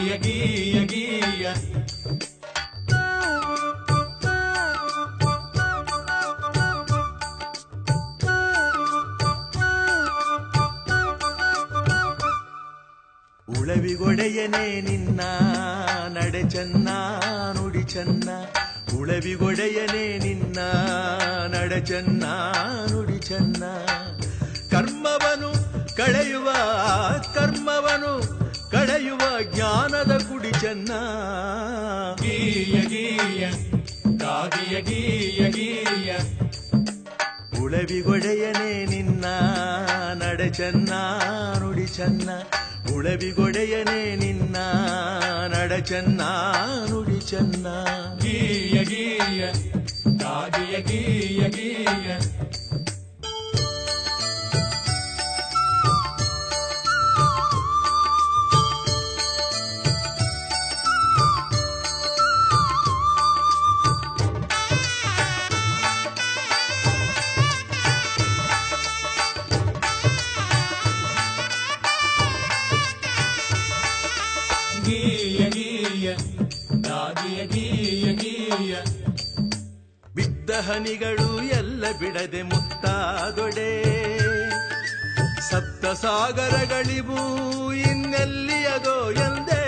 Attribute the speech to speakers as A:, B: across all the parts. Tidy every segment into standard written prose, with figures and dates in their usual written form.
A: ಗೀಯ ಗೀಯ ಗೀಯ
B: ಉಳವಿಗೊಡೆಯನೇ ನಿನ್ನ ನಡೆ ಚೆನ್ನ ನುಡಿ ಚೆನ್ನ ಉಳವಿಗೊಡೆಯನೇ ನಿನ್ನ ನಡೆ ಚೆನ್ನ ನುಡಿ ಚೆನ್ನ ಕರ್ಮವನು ಕಳೆಯುವ ಜ್ಞಾನದ ಕುಡಿ ಚೆನ್ನ
A: ಗೀಯ ಗೀಯ ಗಾಗಿಯ ಗೀಯ ಗೀಯ
B: ಉಳವಿಗೊಡೆಯನೇ ನಿನ್ನ ನಡೆ ಚೆನ್ನ ನುಡಿ ಚೆನ್ನ ಉಳವಿಗೊಡೆಯನೇ ನಿನ್ನ ನಡೆ ಚೆನ್ನ ನುಡಿ ಚೆನ್ನ
A: ಗೀಯ ಗೀಯ ಗಾಗಿಯ ಗೀಯ ಗೀಯ
B: ಬಿದ್ದ ಹನಿಗಳು ಎಲ್ಲ ಬಿಡದೆ ಮುತ್ತಾದೊಡೆ ಸಪ್ತ ಸಾಗರಗಳಿಗೂ ಇನ್ನೆಲ್ಲಿಯದೋ ಎಂದೇ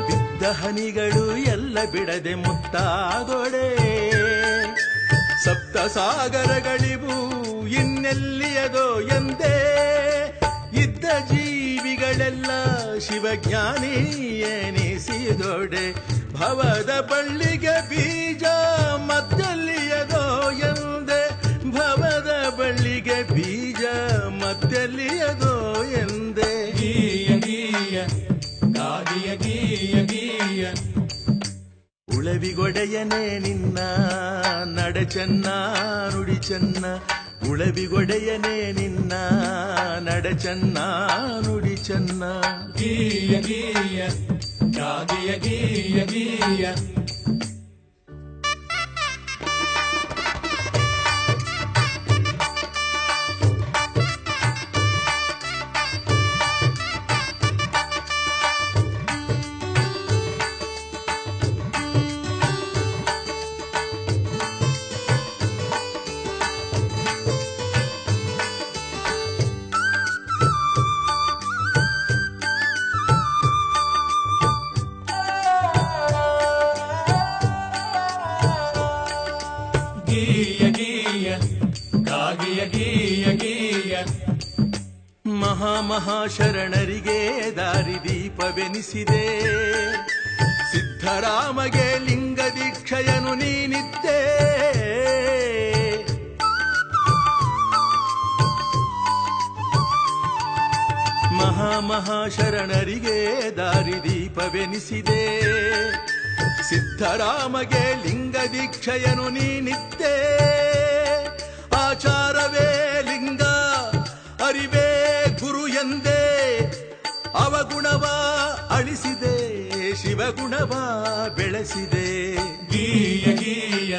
B: ಬಿದ್ದ ಹನಿಗಳು ಎಲ್ಲ ಬಿಡದೆ ಮುತ್ತಾದೊಡೆ ಸಪ್ತ ಸಾಗರಗಳಿಗೂ ಇನ್ನೆಲ್ಲಿಯದೋ ಎಂದೇ ಇದ್ದ ಜೀವಿಗಳೆಲ್ಲ ಶಿವಜ್ಞಾನಿ ಎನಿಸಿದೊಡೆ ಭವದ ಬಳ್ಳಿಗೆ ಬೀಜ ಮದ್ದೆಲ್ಲಿಯದೋ ಎಂದೆ ಭವದ ಬಳ್ಳಿಗೆ ಬೀಜ ಮದ್ದೆಲ್ಲಿಯದೋ ಎಂದೆ
A: ಗೀಯ ಗೀಯ ಗಾಗಿಯ ಗೀಯ ಗೀಯ
B: ಉಳವಿಗೊಡೆಯನೇ ನಿನ್ನ ನಡೆ ಚೆನ್ನ ನುಡಿ ಚೆನ್ನ ಉಳವಿಗೊಡೆಯನೇ ನಿನ್ನ ನಡೆ ಚೆನ್ನ ನುಡಿ ಚೆನ್ನ
A: ಗೀಯ ಗೀಯ ಗಾಗಿಯ ಗೀಯ ಗೀಯ
B: ಮಹಾಶರಣರಿಗೆ ದಾರಿದೀಪವೆನಿಸಿದೆ ಸಿದ್ಧರಾಮಗೆ ಲಿಂಗ ದೀಕ್ಷೆಯನು ನೀನಿದ್ದೆ ಮಹಾಶರಣರಿಗೆ ದಾರಿದೀಪವೆನಿಸಿದೆ ಸಿದ್ಧರಾಮಗೆ ಲಿಂಗ ದೀಕ್ಷೆಯನು ನೀನಿದ್ದೆ ಆಚಾರವೇ ಲಿಂಗ ಅರಿವೇ ಗುರು ಎಂದೇ ಅವಗುಣವ ಅಳಿಸಿದೆ ಶಿವಗುಣವ ಬೆಳೆಸಿದೆ
A: ಗೀಯ ಗೀಯ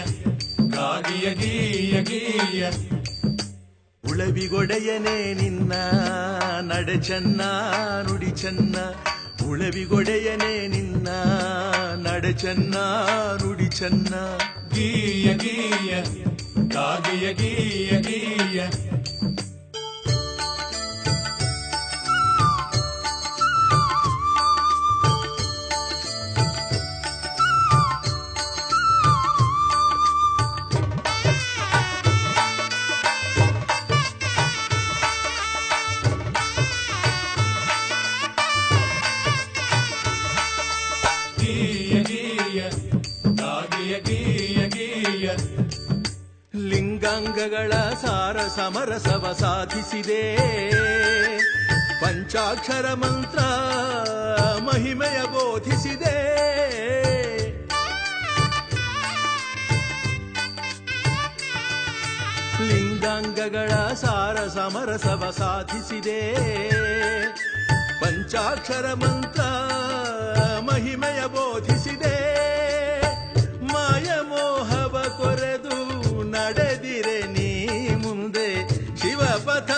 A: ಗಾಗಿಯ ಗೀಯ ಗೀಯ
B: ಉಳವಿಗೊಡೆಯನೇ ನಿನ್ನ ನಡೆ ಚೆನ್ನ ನುಡಿ ಚೆನ್ನ ಉಳವಿಗೊಡೆಯನೇ ನಿನ್ನ ನಡೆ ಚೆನ್ನ ನುಡಿ ಚೆನ್ನ
A: ಗೀಯ ಗೀಯ ಗಾಗಿಯ ಗೀಯ ಗೀಯ
B: ಲಿಂಗಾಂಗಗಳ ಸಾರ ಸಮರಸವ ಸಾಧಿಸಿದೆ ಪಂಚಾಕ್ಷರ ಮಂತ್ರ ಮಹಿಮೆಯ ಬೋಧಿಸಿದೆ ಲಿಂಗಾಂಗಗಳ ಸಾರ ಸಮರಸವ ಸಾಧಿಸಿದೆ ಪಂಚಾಕ್ಷರ ಮಂತ್ರ ಮಹಿಮೆಯ ಬೋಧಿಸಿದೆ ಮಾಯ ಮೋಹವ ಕೊರೆದು ನಡೆದಿರೆ ನೀ ಮುಂದೆ ಶಿವಪಥ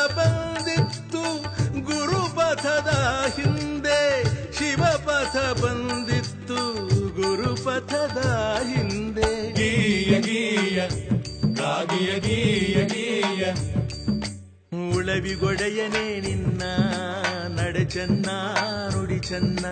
A: ಗಾಗಿಯ ಗೀಯ ಗೀಯ
B: ಉಳವಿಗೊಡೆಯನೇ ನಿನ್ನ ನಡೆ ಚೆನ್ನ ನುಡಿ ಚೆನ್ನ